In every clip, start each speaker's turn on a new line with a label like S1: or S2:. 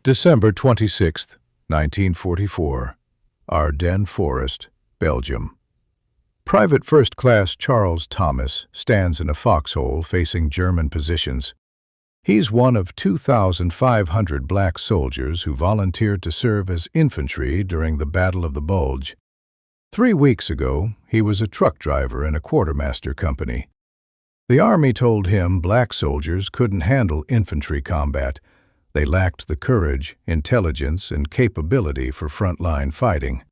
S1: December 26, 1944, Ardennes Forest, Belgium. Private First Class Charles Thomas stands in a foxhole facing German positions. He's one of 2,500 black soldiers who volunteered to serve as infantry during the Battle of the Bulge. 3 weeks ago, he was a truck driver in a quartermaster company. The Army told him black soldiers couldn't handle infantry combat. They lacked the courage, intelligence, and capability for frontline fighting.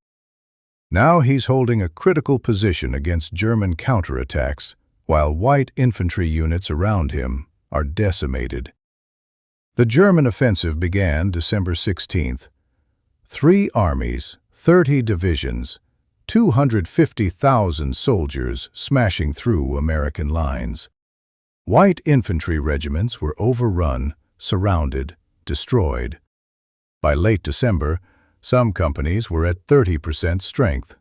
S1: Now he's holding a critical position against German counterattacks, while white infantry units around him are decimated. The German offensive began December 16th. 3 armies, 30 divisions, 250,000 soldiers smashing through American lines. White infantry regiments were overrun, surrounded, destroyed. By late December, some companies were at 30% strength.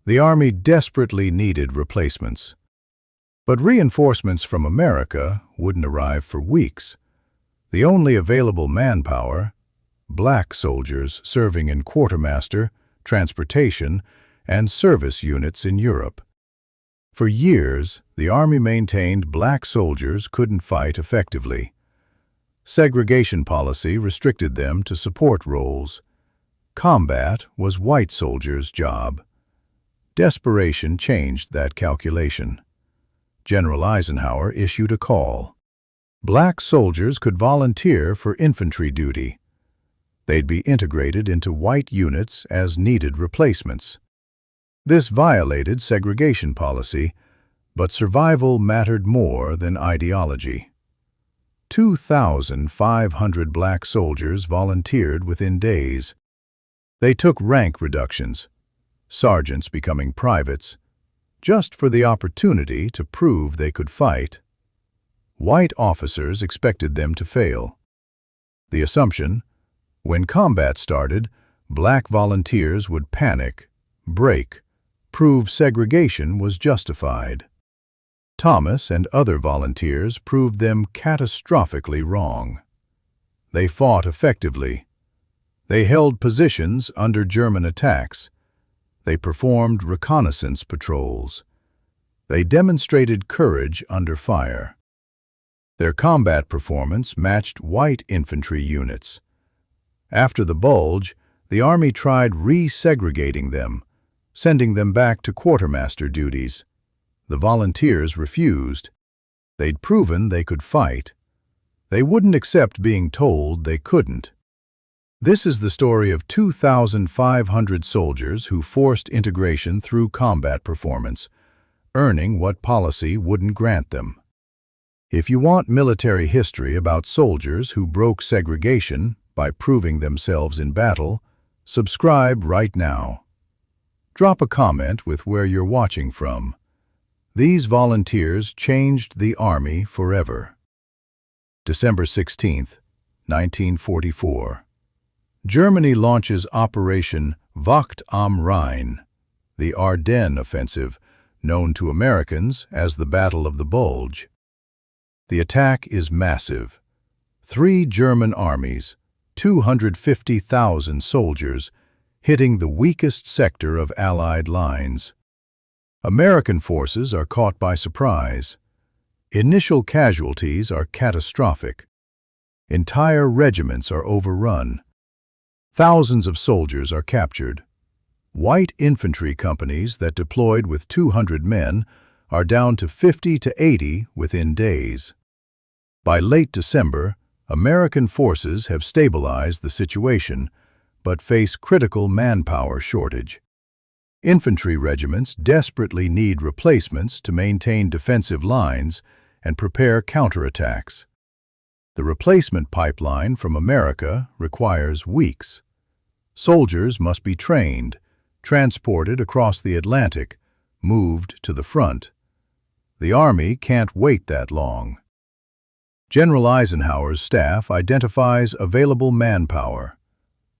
S1: The Army desperately needed replacements. But reinforcements from America wouldn't arrive for weeks. The only available manpower, black soldiers serving in quartermaster, transportation, and service units in Europe. For years, the Army maintained black soldiers couldn't fight effectively. Segregation policy restricted them to support roles. Combat was white soldiers' job. Desperation changed that calculation. General Eisenhower issued a call. Black soldiers could volunteer for infantry duty. They'd be integrated into white units as needed replacements. This violated segregation policy, but survival mattered more than ideology. 2,500 black soldiers volunteered within days. They took rank reductions, sergeants becoming privates, just for the opportunity to prove they could fight. White officers expected them to fail. The assumption, when combat started, black volunteers would panic, break, prove segregation was justified. Thomas and other volunteers proved them catastrophically wrong. They fought effectively. They held positions under German attacks. They performed reconnaissance patrols. They demonstrated courage under fire. Their combat performance matched white infantry units. After the Bulge, the Army tried re-segregating them, sending them back to quartermaster duties. The volunteers refused. They'd proven they could fight. They wouldn't accept being told they couldn't. This is the story of 2,500 soldiers who forced integration through combat performance, earning what policy wouldn't grant them. If you want military history about soldiers who broke segregation by proving themselves in battle, subscribe right now. Drop a comment with where you're watching from. These volunteers changed the Army forever. December 16, 1944. Germany launches Operation Wacht am Rhein, the Ardennes offensive, known to Americans as the Battle of the Bulge. The attack is massive. 3 German armies, 250,000 soldiers, hitting the weakest sector of Allied lines. American forces are caught by surprise. Initial casualties are catastrophic. Entire regiments are overrun. Thousands of soldiers are captured. White infantry companies that deployed with 200 men are down to 50 to 80 within days. By late December, American forces have stabilized the situation, but face critical manpower shortage. Infantry regiments desperately need replacements to maintain defensive lines and prepare counterattacks. The replacement pipeline from America requires weeks. Soldiers must be trained, transported across the Atlantic, moved to the front. The Army can't wait that long. General Eisenhower's staff identifies available manpower.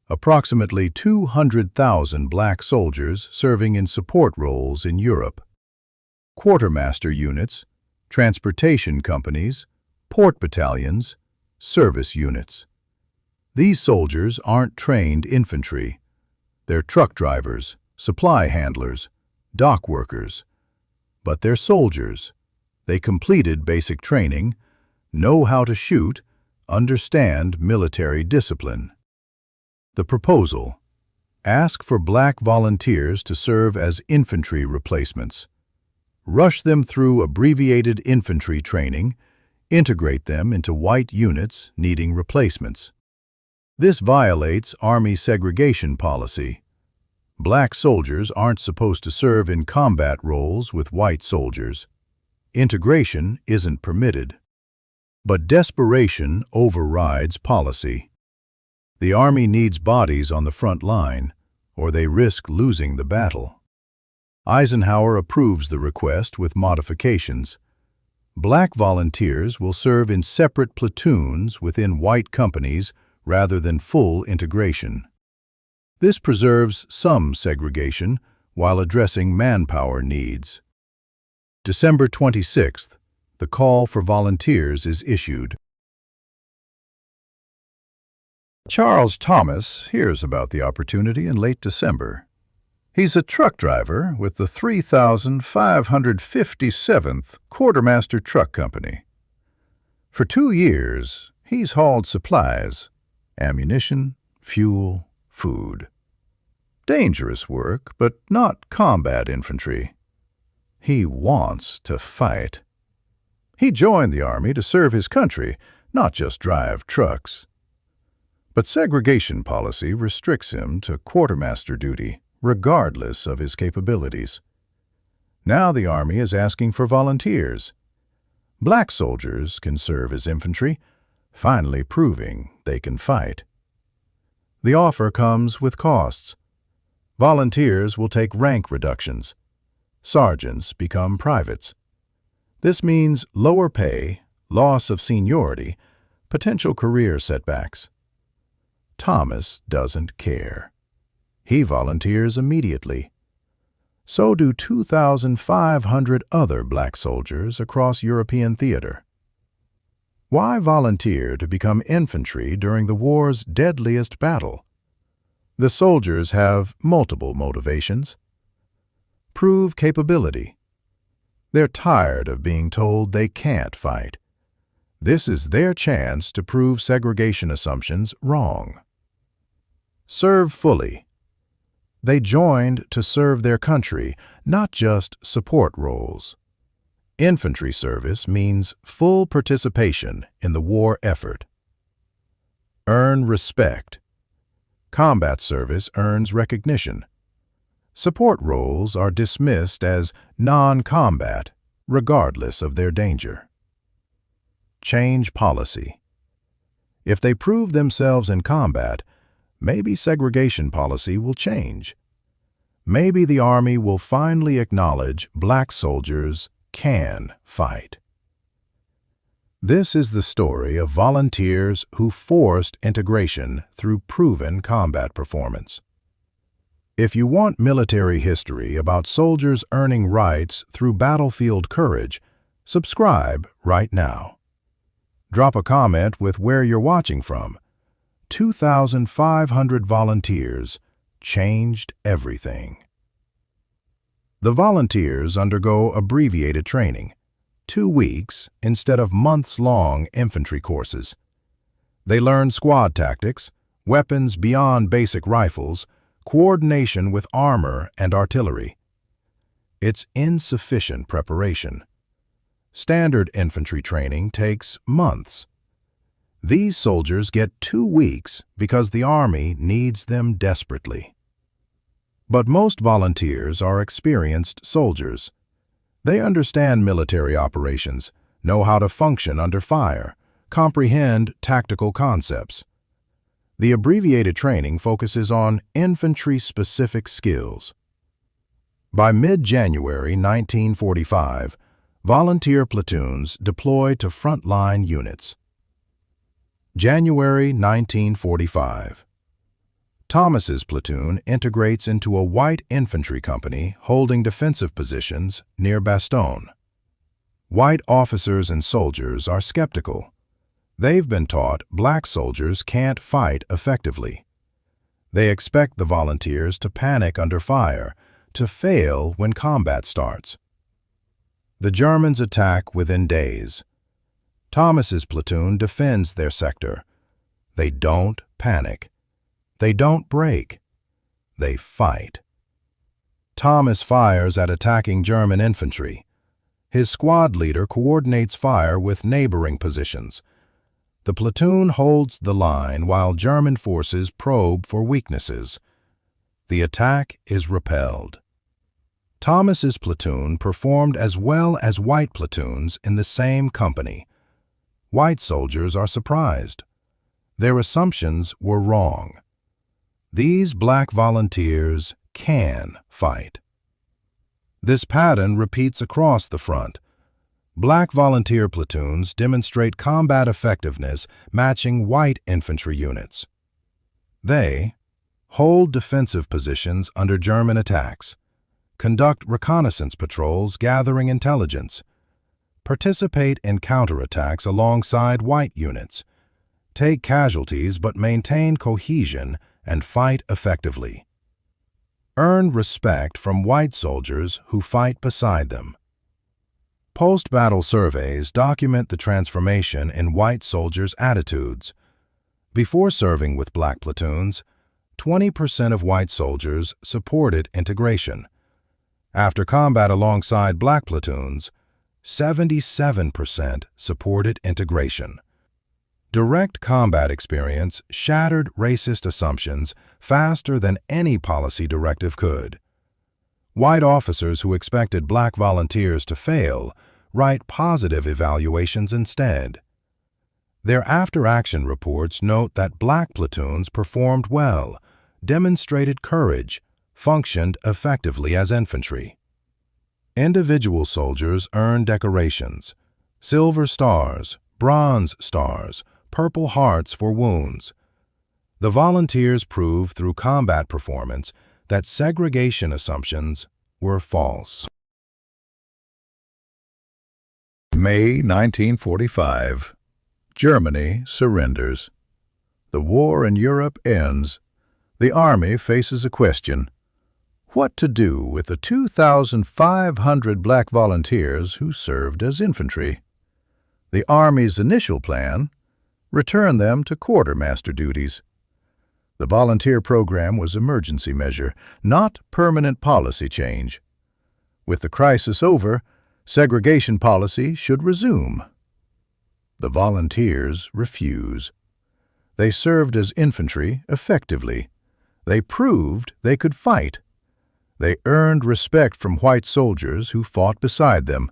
S1: Approximately 200,000 black soldiers serving in support roles in Europe. Quartermaster units, transportation companies, port battalions, service units. These soldiers aren't trained infantry. They're truck drivers, supply handlers, dock workers. But they're soldiers. They completed basic training, know how to shoot, understand military discipline. The proposal: ask for black volunteers to serve as infantry replacements. Rush them through abbreviated infantry training, integrate them into white units needing replacements. This violates Army segregation policy. Black soldiers aren't supposed to serve in combat roles with white soldiers. Integration isn't permitted. But desperation overrides policy. The Army needs bodies on the front line, or they risk losing the battle. Eisenhower approves the request with modifications. Black volunteers will serve in separate platoons within white companies rather than full integration. This preserves some segregation while addressing manpower needs. December 26th, the call for volunteers is issued. Charles Thomas hears about the opportunity in late December. He's a truck driver with the 3,557th Quartermaster Truck Company. For 2 years, he's hauled supplies, ammunition, fuel, food. Dangerous work, but not combat infantry. He wants to fight. He joined the Army to serve his country, not just drive trucks. But segregation policy restricts him to quartermaster duty, regardless of his capabilities. Now the Army is asking for volunteers. Black soldiers can serve as infantry, finally proving they can fight. The offer comes with costs. Volunteers will take rank reductions. Sergeants become privates. This means lower pay, loss of seniority, potential career setbacks. Thomas doesn't care. He volunteers immediately. So do 2,500 other black soldiers across European theater. Why volunteer to become infantry during the war's deadliest battle? The soldiers have multiple motivations. Prove capability. They're tired of being told they can't fight. This is their chance to prove segregation assumptions wrong. Serve fully. They joined to serve their country, not just support roles. Infantry service means full participation in the war effort. Earn respect. Combat service earns recognition. Support roles are dismissed as non-combat, regardless of their danger. Change policy. If they prove themselves in combat, maybe segregation policy will change. Maybe the Army will finally acknowledge black soldiers can fight. This is the story of volunteers who forced integration through proven combat performance. If you want military history about soldiers earning rights through battlefield courage, subscribe right now. Drop a comment with where you're watching from. 2,500 volunteers changed everything. The volunteers undergo abbreviated training, 2 weeks instead of months-long infantry courses. They learn squad tactics, weapons beyond basic rifles, coordination with armor and artillery. It's insufficient preparation. Standard infantry training takes months. These soldiers get 2 weeks because the Army needs them desperately. But most volunteers are experienced soldiers. They understand military operations, know how to function under fire, comprehend tactical concepts. The abbreviated training focuses on infantry-specific skills. By mid-January 1945, volunteer platoons deploy to frontline units. January 1945. Thomas's platoon integrates into a white infantry company holding defensive positions near Bastogne. White officers and soldiers are skeptical. They've been taught black soldiers can't fight effectively. They expect the volunteers to panic under fire, to fail when combat starts. The Germans attack within days. Thomas's platoon defends their sector. They don't panic. They don't break. They fight. Thomas fires at attacking German infantry. His squad leader coordinates fire with neighboring positions. The platoon holds the line while German forces probe for weaknesses. The attack is repelled. Thomas's platoon performed as well as white platoons in the same company. White soldiers are surprised. Their assumptions were wrong. These black volunteers can fight. This pattern repeats across the front. Black volunteer platoons demonstrate combat effectiveness matching white infantry units. They hold defensive positions under German attacks, conduct reconnaissance patrols gathering intelligence, participate in counterattacks alongside white units, take casualties but maintain cohesion and fight effectively. Earn respect from white soldiers who fight beside them. Post-battle surveys document the transformation in white soldiers' attitudes. Before serving with black platoons, 20% of white soldiers supported integration. After combat alongside black platoons, 77% supported integration. Direct combat experience shattered racist assumptions faster than any policy directive could. White officers who expected black volunteers to fail write positive evaluations instead. Their after-action reports note that black platoons performed well, demonstrated courage, functioned effectively as infantry. Individual soldiers earned decorations: silver stars, bronze stars, purple hearts for wounds. The volunteers proved through combat performance that segregation assumptions were false. May 1945. Germany surrenders. The war in Europe ends. The Army faces a question: what to do with the 2,500 black volunteers who served as infantry? The Army's initial plan: return them to quartermaster duties. The volunteer program was emergency measure, not permanent policy change. With the crisis over, segregation policy should resume. The volunteers refuse. They served as infantry effectively. They proved they could fight. They earned respect from white soldiers who fought beside them.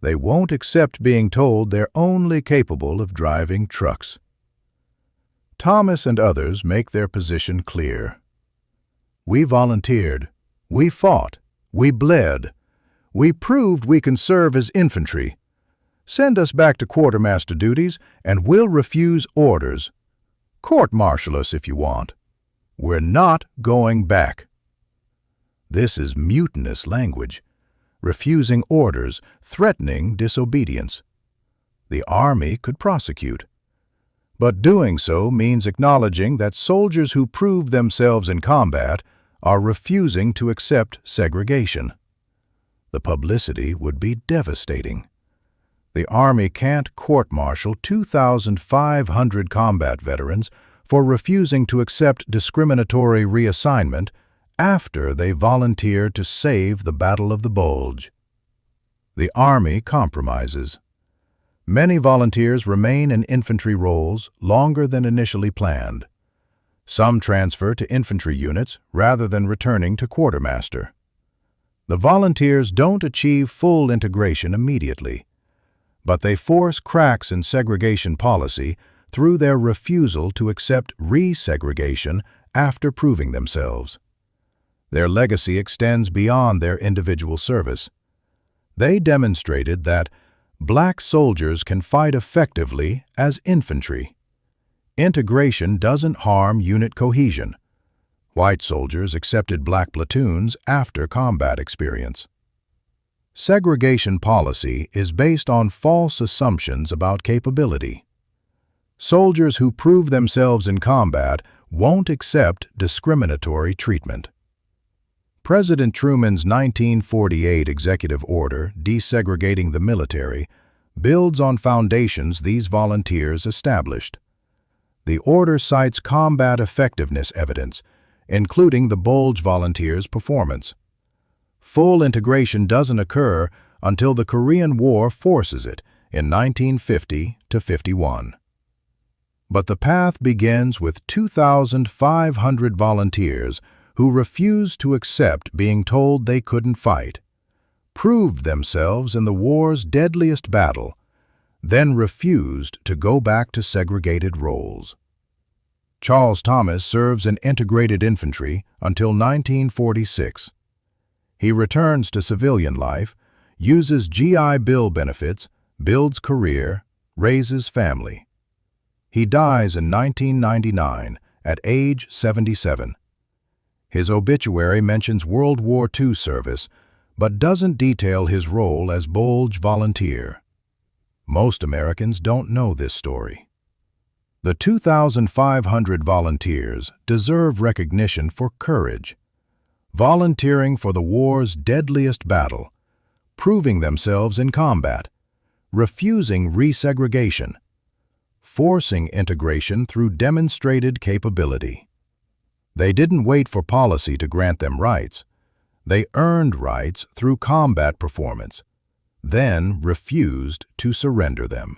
S1: They won't accept being told they're only capable of driving trucks. Thomas and others make their position clear. We volunteered. We fought. We bled. We proved we can serve as infantry. Send us back to quartermaster duties and we'll refuse orders. Court-martial us if you want. We're not going back. This is mutinous language, refusing orders, threatening disobedience. The Army could prosecute. But doing so means acknowledging that soldiers who prove themselves in combat are refusing to accept segregation. The publicity would be devastating. The Army can't court-martial 2,500 combat veterans for refusing to accept discriminatory reassignment after they volunteered to save the Battle of the Bulge. The Army compromises. Many volunteers remain in infantry roles longer than initially planned. Some transfer to infantry units rather than returning to quartermaster. The volunteers don't achieve full integration immediately, but they force cracks in segregation policy through their refusal to accept re-segregation after proving themselves. Their legacy extends beyond their individual service. They demonstrated that black soldiers can fight effectively as infantry. Integration doesn't harm unit cohesion. White soldiers accepted black platoons after combat experience. Segregation policy is based on false assumptions about capability. Soldiers who prove themselves in combat won't accept discriminatory treatment. President Truman's 1948 executive order desegregating the military builds on foundations these volunteers established. The order cites combat effectiveness evidence, including the Bulge volunteers' performance. Full integration doesn't occur until the Korean War forces it in 1950–51. But the path begins with 2,500 volunteers who refused to accept being told they couldn't fight, proved themselves in the war's deadliest battle, then refused to go back to segregated roles. Charles Thomas serves in integrated infantry until 1946. He returns to civilian life, uses GI Bill benefits, builds career, raises family. He dies in 1999 at age 77. His obituary mentions World War II service, but doesn't detail his role as Bulge volunteer. Most Americans don't know this story. The 2,500 volunteers deserve recognition for courage, volunteering for the war's deadliest battle, proving themselves in combat, refusing resegregation, forcing integration through demonstrated capability. They didn't wait for policy to grant them rights. They earned rights through combat performance, then refused to surrender them.